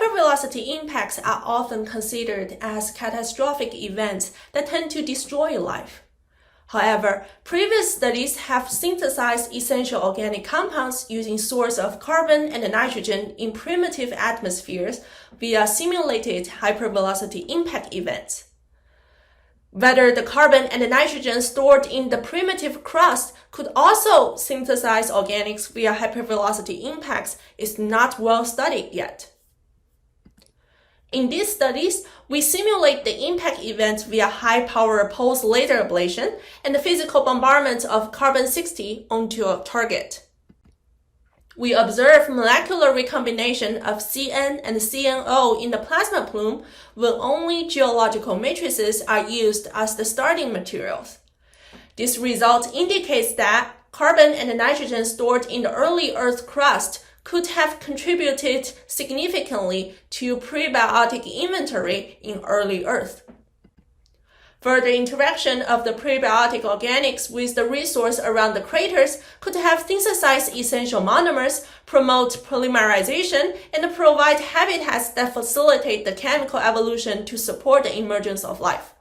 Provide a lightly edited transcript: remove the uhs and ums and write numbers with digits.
hypervelocity impacts are often considered as catastrophic events that tend to destroy life. However, previous studies have synthesized essential organic compounds using source of carbon and nitrogen in primitive atmospheres via simulated hypervelocity impact events. Whether the carbon and nitrogen stored in the primitive crust could also synthesize organics via hypervelocity impacts is not well studied yet. In these studies, we simulate the impact event via high-power pulse laser ablation and the physical bombardment of carbon-60 onto a target. We observe molecular recombination of CN and CNO in the plasma plume when only geological matrices are used as the starting materials. This result indicates that carbon and nitrogen stored in the early Earth crust could have contributed significantly to prebiotic inventory in early Earth. Further interaction of the prebiotic organics with the resource around the craters could have synthesized essential monomers, promote polymerization, and provide habitats that facilitate the chemical evolution to support the emergence of life.